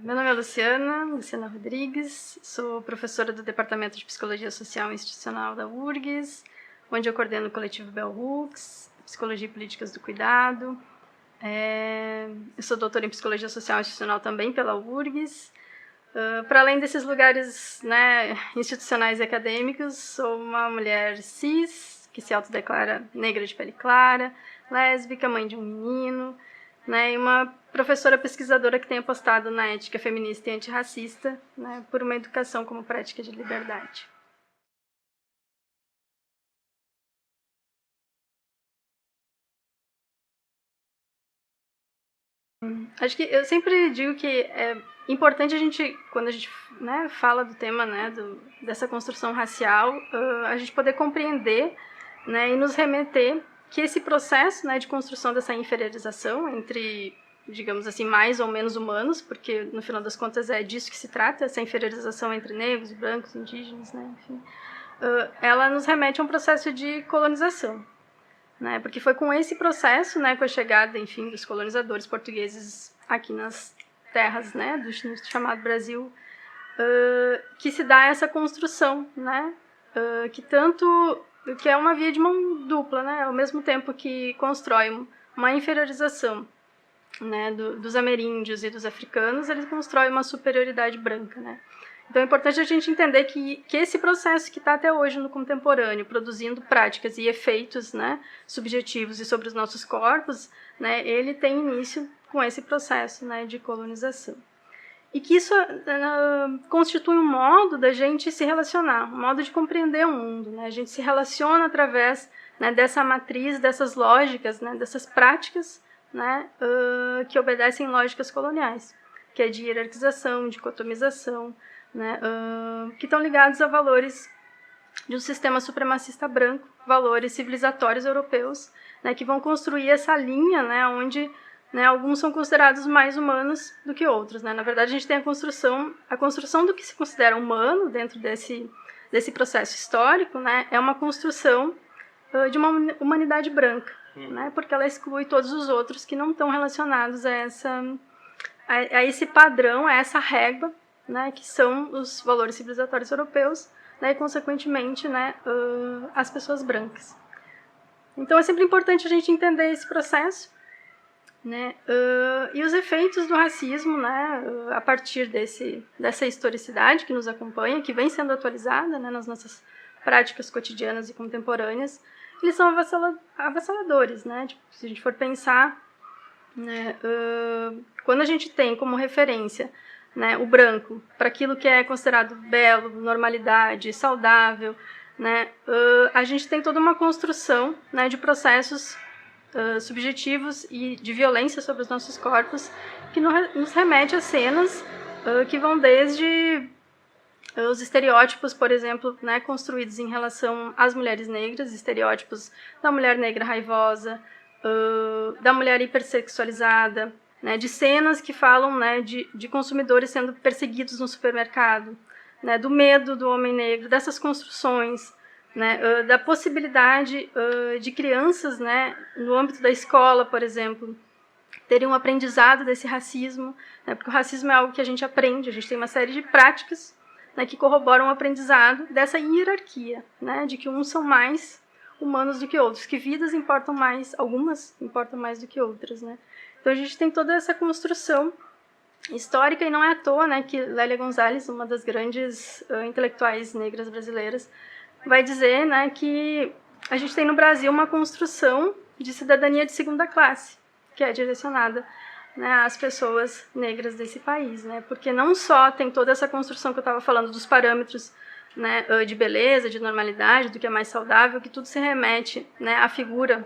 Meu nome é Luciana Rodrigues, sou professora do Departamento de Psicologia Social e Institucional da URGS, onde eu coordeno o coletivo Bell Hooks, Psicologia e Políticas do Cuidado. Eu sou doutora em Psicologia Social e Institucional também pela URGS. Para além desses lugares, né, institucionais e acadêmicos, sou uma mulher cis, que se autodeclara negra de pele clara, lésbica, mãe de um menino, né, e uma professora pesquisadora que tem apostado na ética feminista e antirracista, né, por uma educação como prática de liberdade. Acho que eu sempre digo que é importante a gente, quando a gente, né, fala do tema, né, dessa construção racial, a gente poder compreender, né, e nos remeter que esse processo, né, de construção dessa inferiorização entre, digamos assim, mais ou menos humanos, porque no final das contas é disso que se trata, essa inferiorização entre negros, brancos, indígenas, né, enfim, ela nos remete a um processo de colonização. Né, porque foi com esse processo, né, com a chegada, enfim, dos colonizadores portugueses aqui nas terras, né, do chamado Brasil, que se dá essa construção, né, que é uma via de mão dupla, né, ao mesmo tempo que constrói uma inferiorização, né, dos ameríndios e dos africanos, eles constroem uma superioridade branca, né. Então é importante a gente entender que esse processo que está até hoje no contemporâneo, produzindo práticas e efeitos, né, subjetivos e sobre os nossos corpos, né, ele tem início com esse processo, né, de colonização. E que isso constitui um modo da gente se relacionar, um modo de compreender o mundo. Né? A gente se relaciona através, né, dessa matriz, dessas lógicas, né, dessas práticas, né, que obedecem lógicas coloniais, que é de hierarquização, dicotomização, né, que estão ligados a valores de um sistema supremacista branco, valores civilizatórios europeus, né, que vão construir essa linha, né, onde, né, alguns são considerados mais humanos do que outros. Né? Na verdade, a gente tem a construção do que se considera humano dentro desse processo histórico, né, é uma construção de uma humanidade branca, né, porque ela exclui todos os outros que não estão relacionados a esse padrão, a essa régua, né, que são os valores civilizatórios europeus, né, e, consequentemente, né, as pessoas brancas. Então, é sempre importante a gente entender esse processo, né, e os efeitos do racismo, né, a partir dessa historicidade que nos acompanha, que vem sendo atualizada, né, nas nossas práticas cotidianas e contemporâneas, eles são avassaladores. Né, tipo, se a gente for pensar, né, quando a gente tem como referência, né, o branco para aquilo que é considerado belo, normalidade, saudável, né, a gente tem toda uma construção, né, de processos subjetivos e de violência sobre os nossos corpos que nos remete a cenas que vão desde os estereótipos, por exemplo, né, construídos em relação às mulheres negras, estereótipos da mulher negra raivosa, da mulher hipersexualizada, né, de cenas que falam, né, de consumidores sendo perseguidos no supermercado, né, do medo do homem negro, dessas construções, né, da possibilidade de crianças, né, no âmbito da escola, por exemplo, terem um aprendizado desse racismo, né, porque o racismo é algo que a gente aprende, a gente tem uma série de práticas, né, que corroboram o aprendizado dessa hierarquia, né, de que uns são mais humanos do que outros, que vidas importam mais, algumas importam mais do que outras, né. Então a gente tem toda essa construção histórica, e não é à toa, né, que Lélia Gonzalez, uma das grandes intelectuais negras brasileiras, vai dizer, né, que a gente tem no Brasil uma construção de cidadania de segunda classe, que é direcionada, né, às pessoas negras desse país, né, porque não só tem toda essa construção que eu estava falando dos parâmetros, né, de beleza, de normalidade, do que é mais saudável, que tudo se remete, né, à figura,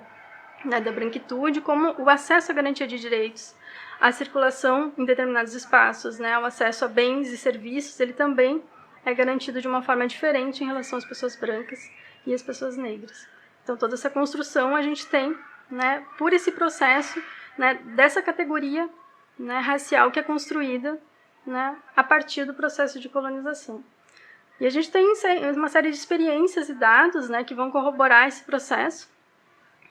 né, da branquitude, como o acesso à garantia de direitos, a circulação em determinados espaços, né, o acesso a bens e serviços, ele também é garantido de uma forma diferente em relação às pessoas brancas e às pessoas negras. Então, toda essa construção a gente tem, né, por esse processo, né, dessa categoria, né, racial que é construída, né, a partir do processo de colonização. E a gente tem uma série de experiências e dados, né, que vão corroborar esse processo,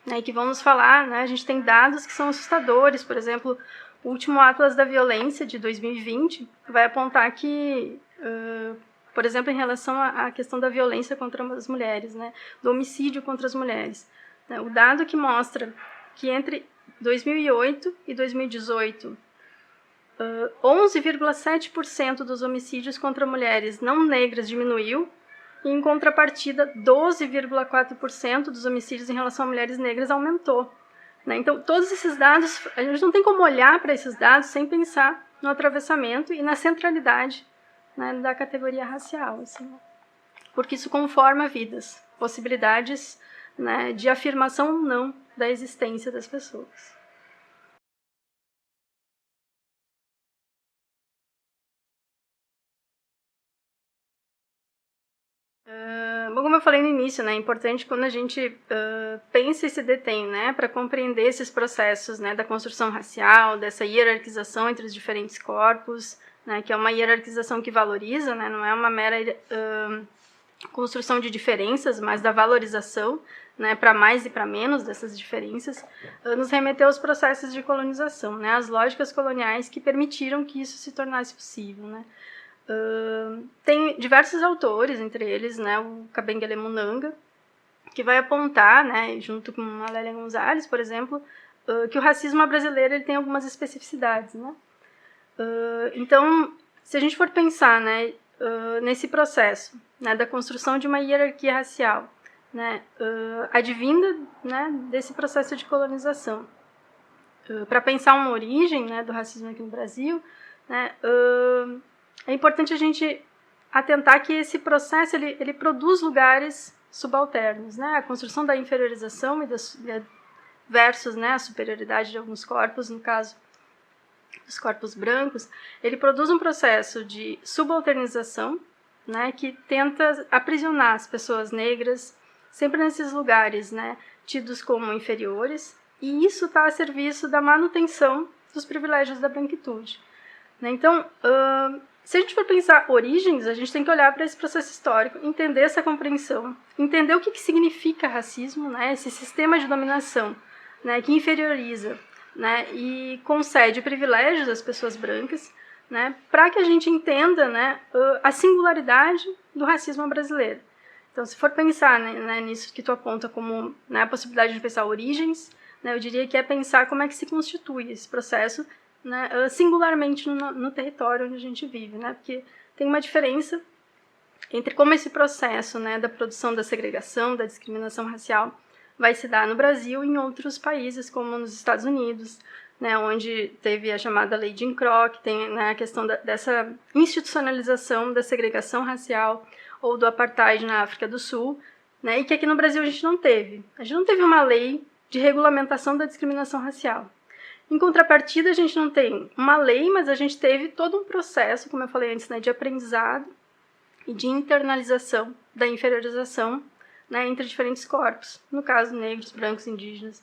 né, e que vão nos falar, né, a gente tem dados que são assustadores, por exemplo, O último Atlas da Violência, de 2020, vai apontar que, por exemplo, em relação à questão da violência contra as mulheres, né, do homicídio contra as mulheres, né, o dado que mostra que entre 2008 e 2018, 11,7% dos homicídios contra mulheres não negras diminuiu, e, em contrapartida, 12,4% dos homicídios em relação a mulheres negras aumentou. Né? Então, todos esses dados, a gente não tem como olhar para esses dados sem pensar no atravessamento e na centralidade, né, da categoria racial, assim, porque isso conforma vidas, possibilidades, né, de afirmação ou não da existência das pessoas. Bom, como eu falei no início, né, é importante quando a gente pensa e se detém, né, para compreender esses processos, né, da construção racial, dessa hierarquização entre os diferentes corpos, né, que é uma hierarquização que valoriza, né, não é uma mera construção de diferenças, mas da valorização, né, para mais e para menos dessas diferenças, nos remeteu aos processos de colonização, né, as lógicas coloniais que permitiram que isso se tornasse possível, né. Tem diversos autores, entre eles, né, o Kabengele Munanga, que vai apontar, né, junto com a Lélia Gonzalez, por exemplo, que o racismo brasileiro ele tem algumas especificidades, né. Então, se a gente for pensar, né, nesse processo, né, da construção de uma hierarquia racial, né, advinda, né, desse processo de colonização, para pensar uma origem, né, do racismo aqui no Brasil, né, é importante a gente atentar que esse processo ele produz lugares subalternos, né? A construção da inferiorização versus, né, a superioridade de alguns corpos, no caso dos corpos brancos, ele produz um processo de subalternização, né, que tenta aprisionar as pessoas negras sempre nesses lugares, né, tidos como inferiores, e isso está a serviço da manutenção dos privilégios da branquitude. Né? Então, se a gente for pensar origens, a gente tem que olhar para esse processo histórico, entender essa compreensão, entender o que significa racismo, né, esse sistema de dominação, né, que inferioriza, né, e concede privilégios às pessoas brancas, né, para que a gente entenda, né, a singularidade do racismo brasileiro. Então, se for pensar, né, nisso que tu aponta como, né, a possibilidade de pensar origens, né, eu diria que é pensar como é que se constitui esse processo, né, singularmente no território onde a gente vive, né, porque tem uma diferença entre como esse processo, né, da produção da segregação, da discriminação racial vai se dar no Brasil e em outros países, como nos Estados Unidos, né, onde teve a chamada Lei Jim Crow, que tem, né, a questão dessa institucionalização da segregação racial, ou do apartheid na África do Sul, né, e que aqui no Brasil a gente não teve. A gente não teve uma lei de regulamentação da discriminação racial. Em contrapartida, a gente não tem uma lei, mas a gente teve todo um processo, como eu falei antes, né, de aprendizado e de internalização da inferiorização, né, entre diferentes corpos, no caso, negros, brancos, indígenas,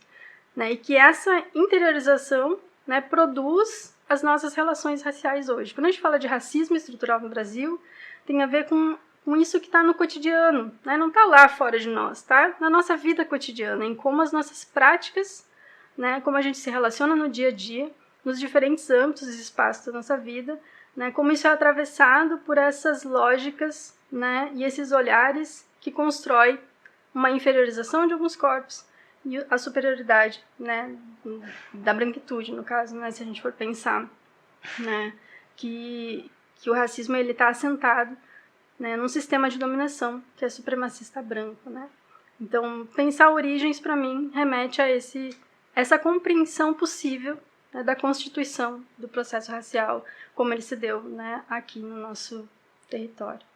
né, e que essa interiorização, né, produz as nossas relações raciais hoje. Quando a gente fala de racismo estrutural no Brasil, tem a ver com isso que está no cotidiano, né, não está lá fora de nós, está na nossa vida cotidiana, em como as nossas práticas, né, como a gente se relaciona no dia a dia, nos diferentes âmbitos e espaços da nossa vida, né, como isso é atravessado por essas lógicas, né, e esses olhares que constroem uma inferiorização de alguns corpos e a superioridade, né, da branquitude, no caso, né, se a gente for pensar, né, que o racismo está assentado, né, num sistema de dominação que é supremacista branco. Né? Então, pensar origens, para mim, remete a essa compreensão possível, né, da constituição do processo racial, como ele se deu, né, aqui no nosso território.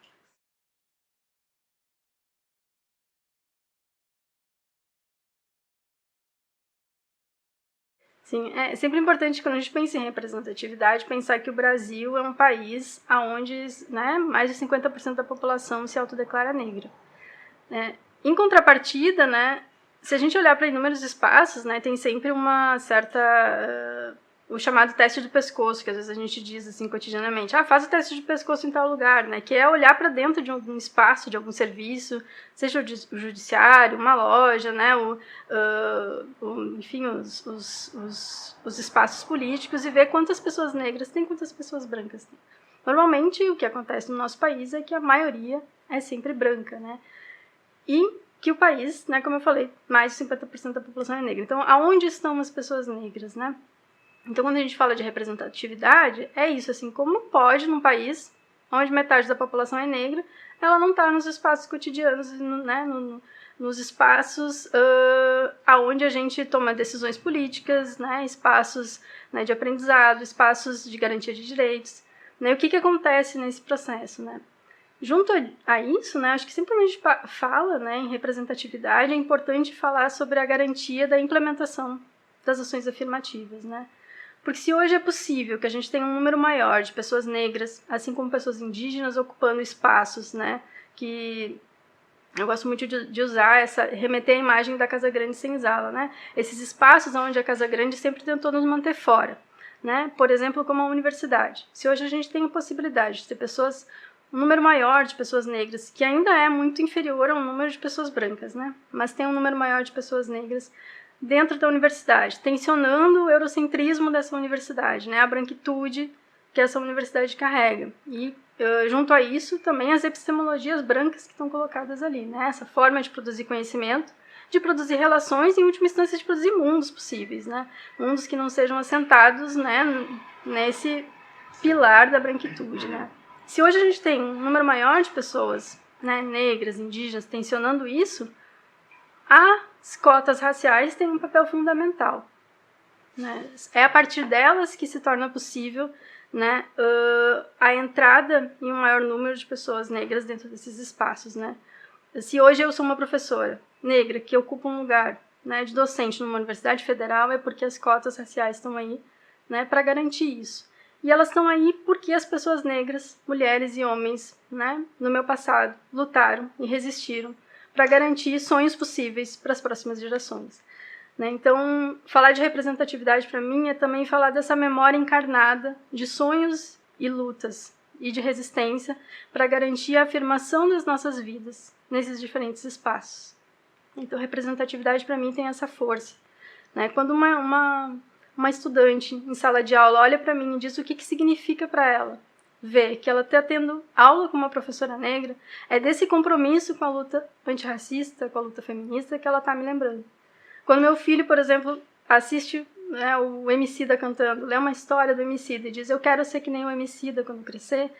Sim, é sempre importante, quando a gente pensa em representatividade, pensar que o Brasil é um país onde, né, mais de 50% da população se autodeclara negra. Em contrapartida, né, se a gente olhar para inúmeros espaços, né, tem sempre uma certa o chamado teste do pescoço, que às vezes a gente diz assim cotidianamente, faz o teste de pescoço em tal lugar, né? Que é olhar para dentro de algum espaço, de algum serviço, seja o judiciário, uma loja, né? Enfim, os espaços políticos e ver quantas pessoas negras tem, quantas pessoas brancas tem. Normalmente, o que acontece no nosso país é que a maioria é sempre branca, né? E que o país, né, como eu falei, mais de 50% da população é negra. Então, aonde estão as pessoas negras, né? Então, quando a gente fala de representatividade, é isso, assim, como pode, num país onde metade da população é negra, ela não está nos espaços cotidianos, né, nos espaços aonde a gente toma decisões políticas, né, espaços, né, de aprendizado, espaços de garantia de direitos, né, o que acontece nesse processo, né? Junto a isso, né, acho que sempre quando a gente fala, né, em representatividade, é importante falar sobre a garantia da implementação das ações afirmativas, né? Porque se hoje é possível que a gente tenha um número maior de pessoas negras, assim como pessoas indígenas, ocupando espaços, né, que eu gosto muito de usar remeter a imagem da Casa Grande Senzala, né, esses espaços onde a Casa Grande sempre tentou nos manter fora, né, por exemplo, como a universidade. Se hoje a gente tem a possibilidade de ter um número maior de pessoas negras, que ainda é muito inferior ao número de pessoas brancas, né, mas tem um número maior de pessoas negras dentro da universidade, tensionando o eurocentrismo dessa universidade, né, a branquitude que essa universidade carrega. E, junto a isso, também as epistemologias brancas que estão colocadas ali, né, essa forma de produzir conhecimento, de produzir relações e, em última instância, de produzir mundos possíveis, né, mundos que não sejam assentados, né, nesse pilar da branquitude, né. Se hoje a gente tem um número maior de pessoas, né, negras, indígenas, tensionando isso, as cotas raciais têm um papel fundamental, né? É a partir delas que se torna possível, né, a entrada em um maior número de pessoas negras dentro desses espaços, né? Se hoje eu sou uma professora negra que ocupa um lugar, né, de docente numa universidade federal, é porque as cotas raciais estão aí, né, para garantir isso. E elas estão aí porque as pessoas negras, mulheres e homens, né, no meu passado, lutaram e resistiram para garantir sonhos possíveis para as próximas gerações, né? Então, falar de representatividade para mim é também falar dessa memória encarnada de sonhos e lutas e de resistência para garantir a afirmação das nossas vidas nesses diferentes espaços. Então, representatividade para mim tem essa força, né? Quando uma estudante em sala de aula olha para mim e diz o que significa para ela ver que ela está tendo aula com uma professora negra, é desse compromisso com a luta antirracista, com a luta feminista que ela está me lembrando. Quando meu filho, por exemplo, assiste, né, o Emicida cantando, lê uma história do Emicida e diz, eu quero ser que nem o Emicida quando crescer,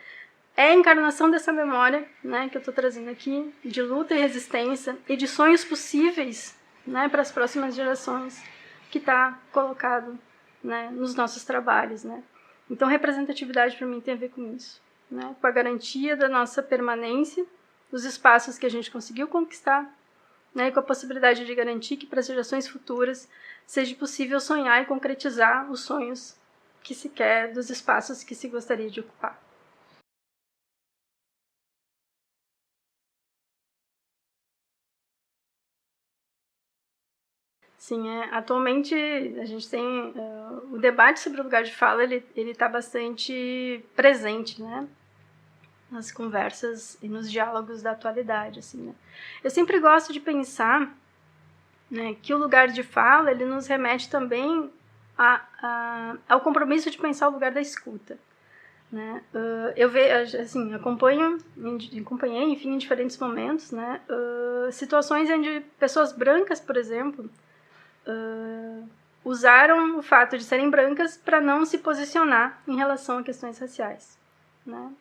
é a encarnação dessa memória, né, que eu estou trazendo aqui, de luta e resistência e de sonhos possíveis, né, para as próximas gerações, que está colocado, né, nos nossos trabalhos, né. Então, representatividade para mim tem a ver com isso, né? Com a garantia da nossa permanência, dos espaços que a gente conseguiu conquistar, né? E com a possibilidade de garantir que para as gerações futuras seja possível sonhar e concretizar os sonhos que se quer dos espaços que se gostaria de ocupar. Sim, atualmente a gente tem o debate sobre o lugar de fala, ele está bastante presente, né, nas conversas e nos diálogos da atualidade, assim, né. Eu sempre gosto de pensar, né, que o lugar de fala ele nos remete também ao compromisso de pensar o lugar da escuta, né. Eu vejo, assim, acompanhei, enfim, em diferentes momentos, né, situações onde pessoas brancas, por exemplo, usaram o fato de serem brancas para não se posicionar em relação a questões raciais, né?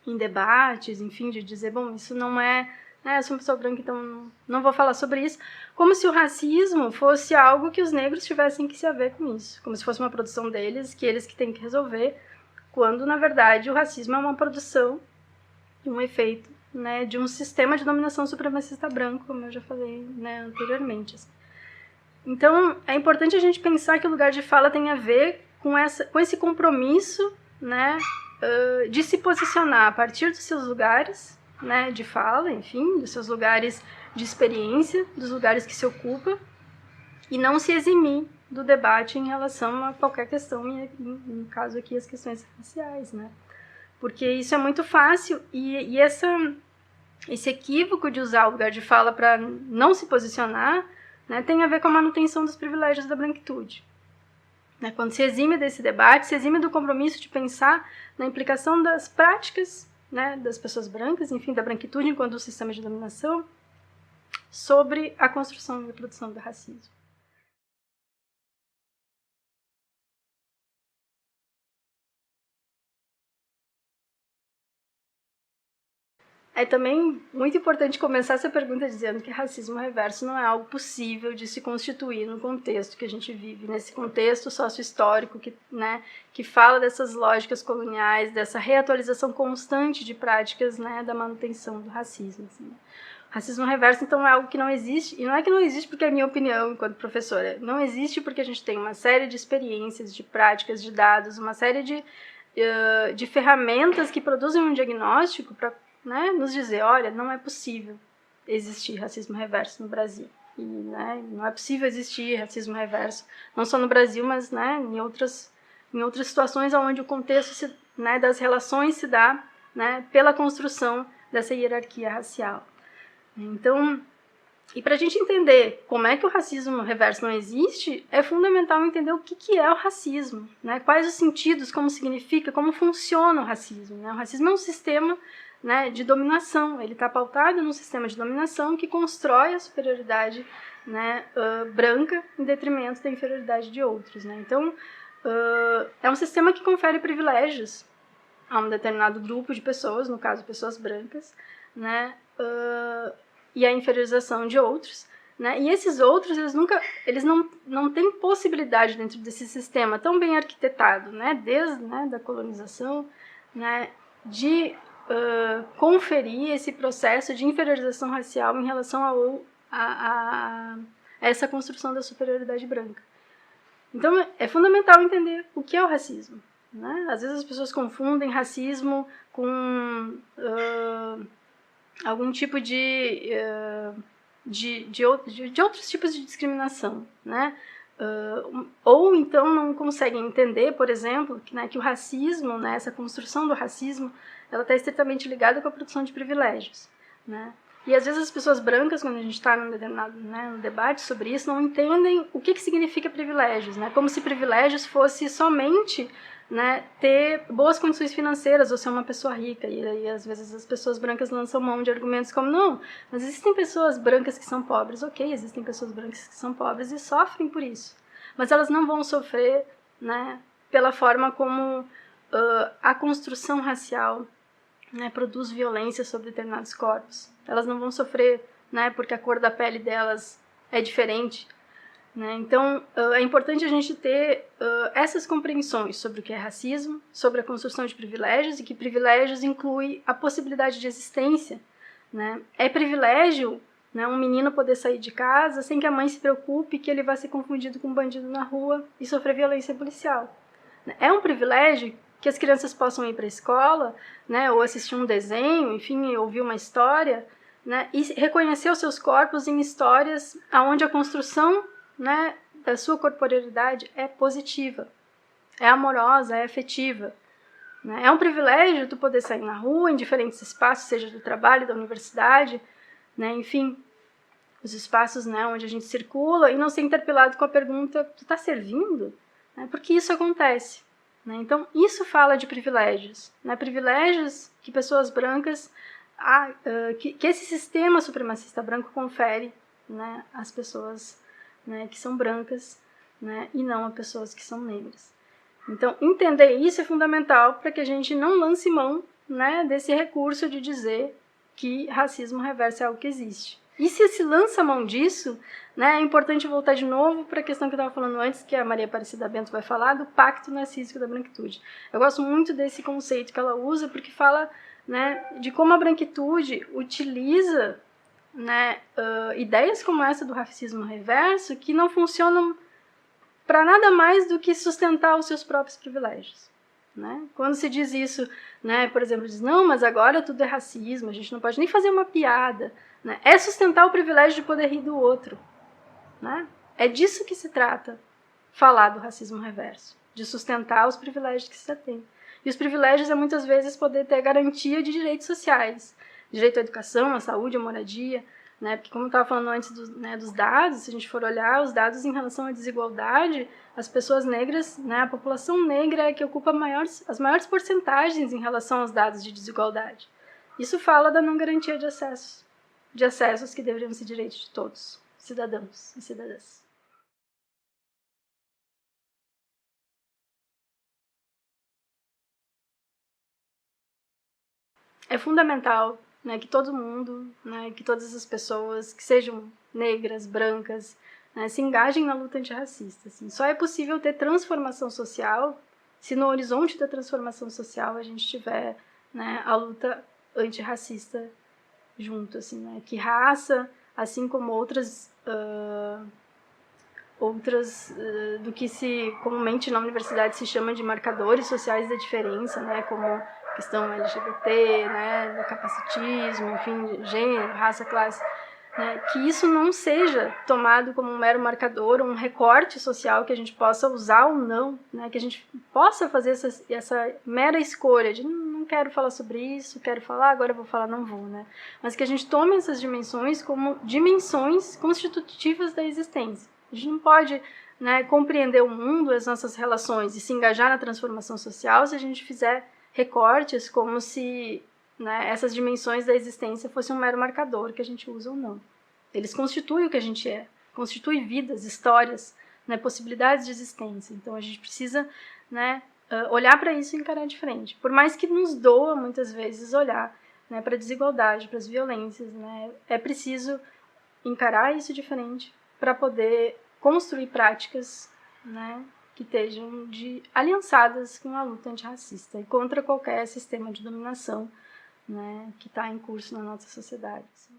Em debates, enfim, de dizer, bom, isso não é, né, eu sou uma pessoa branca, então não vou falar sobre isso, como se o racismo fosse algo que os negros tivessem que se haver com isso, como se fosse uma produção deles, que eles que têm que resolver, quando, na verdade, o racismo é uma produção e um efeito, né, de um sistema de dominação supremacista branco, como eu já falei, né, anteriormente, assim. Então, é importante a gente pensar que o lugar de fala tem a ver com esse compromisso, né, de se posicionar a partir dos seus lugares, né, de fala, enfim, dos seus lugares de experiência, dos lugares que se ocupa, e não se eximir do debate em relação a qualquer questão, e no caso aqui as questões raciais, né? Porque isso é muito fácil, e esse equívoco de usar o lugar de fala para não se posicionar, né, tem a ver com a manutenção dos privilégios da branquitude. Né? Quando se exime desse debate, se exime do compromisso de pensar na implicação das práticas, né, das pessoas brancas, enfim, da branquitude enquanto sistema de dominação, sobre a construção e reprodução do racismo. É também muito importante começar essa pergunta dizendo que racismo reverso não é algo possível de se constituir no contexto que a gente vive, nesse contexto sócio-histórico que fala dessas lógicas coloniais, dessa reatualização constante de práticas, né, da manutenção do racismo. Assim. Racismo reverso, então, é algo que não existe, e não é que não existe porque é a minha opinião enquanto professora, não existe porque a gente tem uma série de experiências, de práticas, de dados, uma série de ferramentas que produzem um diagnóstico para, né, nos dizer, olha, não é possível existir racismo reverso no Brasil. E, né, não é possível existir racismo reverso, não só no Brasil, mas, né, em outras situações onde o contexto né, das relações se dá, né, pela construção dessa hierarquia racial. Então, e para a gente entender como é que o racismo reverso não existe, é fundamental entender o que é o racismo, né? Quais os sentidos, como significa, como funciona o racismo. Né? O racismo é um sistema, né, de dominação, ele está pautado num sistema de dominação que constrói a superioridade, né, branca em detrimento da inferioridade de outros. Né? Então, é um sistema que confere privilégios a um determinado grupo de pessoas, no caso pessoas brancas, né, e a inferiorização de outros, né, e esses outros eles não têm possibilidade dentro desse sistema tão bem arquitetado, né, desde, né, da colonização, né, de conferir esse processo de inferiorização racial em relação a essa construção da superioridade branca. Então, é fundamental entender o que é o racismo. Né? Às vezes as pessoas confundem racismo com algum tipo de outros tipos de discriminação. Né? Ou então não conseguem entender, por exemplo, que o racismo, né, essa construção do racismo, ela está estritamente ligada com a produção de privilégios. Né? E às vezes as pessoas brancas, quando a gente está num debate sobre isso, não entendem o que significa privilégios, né? Como se privilégios fosse somente, né, ter boas condições financeiras ou ser uma pessoa rica. E aí às vezes as pessoas brancas lançam mão de argumentos como, não, mas existem pessoas brancas que são pobres, ok, existem pessoas brancas que são pobres e sofrem por isso. Mas elas não vão sofrer, né, pela forma como a construção racial, né, produz violência sobre determinados corpos. Elas não vão sofrer, né, porque a cor da pele delas é diferente. Né? Então, é importante a gente ter essas compreensões sobre o que é racismo, sobre a construção de privilégios, e que privilégios inclui a possibilidade de existência. Né? É privilégio, né, um menino poder sair de casa sem que a mãe se preocupe que ele vai ser confundido com um bandido na rua e sofrer violência policial. É um privilégio que as crianças possam ir para a escola, né, ou assistir um desenho, enfim, ouvir uma história, né, e reconhecer os seus corpos em histórias onde a construção, né, da sua corporeidade é positiva, é amorosa, é afetiva. Né? É um privilégio tu poder sair na rua, em diferentes espaços, seja do trabalho, da universidade, né, enfim, os espaços, né, onde a gente circula, e não ser interpelado com a pergunta, tu está servindo? Né, porque isso acontece. Né? Então, isso fala de privilégios. Né? Privilégios que pessoas brancas, que esse sistema supremacista branco confere, né, às pessoas, né, que são brancas, né, e não a pessoas que são negras. Então, entender isso é fundamental para que a gente não lance mão, né, desse recurso de dizer que racismo reverso é algo que existe. E se lança a mão disso, né, é importante voltar de novo para a questão que eu estava falando antes, que a Maria Aparecida Bento vai falar, do pacto narcísico da branquitude. Eu gosto muito desse conceito que ela usa, porque fala, né, de como a branquitude utiliza, né, ideias como essa do racismo reverso, que não funcionam para nada mais do que sustentar os seus próprios privilégios. Né? Quando se diz isso, né, por exemplo, diz, não, mas agora tudo é racismo, a gente não pode nem fazer uma piada. Né? É sustentar o privilégio de poder rir do outro. Né? É disso que se trata. falar do racismo reverso, de sustentar os privilégios que se tem. E os privilégios é muitas vezes poder ter garantia de direitos sociais, direito à educação, à saúde, à moradia, né? Porque como eu estava falando antes dos dados, se a gente for olhar os dados em relação à desigualdade, as pessoas negras, né, a população negra é que ocupa as maiores porcentagens em relação aos dados de desigualdade. Isso fala da não garantia de acessos que deveriam ser direitos de todos, cidadãos e cidadãs. É fundamental, né, que todo mundo, né, que todas as pessoas, que sejam negras, brancas, né, se engajem na luta antirracista. Assim. Só é possível ter transformação social se no horizonte da transformação social a gente tiver, né, a luta antirracista junto. Assim, né, que raça, assim como outras do que se comumente na universidade se chama de marcadores sociais da diferença, né, como questão LGBT, né, do capacitismo, enfim, gênero, raça, classe, né, que isso não seja tomado como um mero marcador, um recorte social que a gente possa usar ou não, né, que a gente possa fazer essa mera escolha de não quero falar sobre isso, quero falar, agora vou falar, não vou, né, mas que a gente tome essas dimensões como dimensões constitutivas da existência. A gente não pode, né, compreender o mundo, as nossas relações e se engajar na transformação social se a gente fizer recortes como se, né, essas dimensões da existência fossem um mero marcador que a gente usa ou não. Eles constituem o que a gente é, constituem vidas, histórias, né, possibilidades de existência. Então a gente precisa, né, olhar para isso e encarar de frente. Por mais que nos doa muitas vezes olhar, né, para a desigualdade, para as violências, né, é preciso encarar isso de frente para poder construir práticas, né, que estejam aliançadas com a luta antirracista e contra qualquer sistema de dominação, né, que está em curso na nossa sociedade. Assim.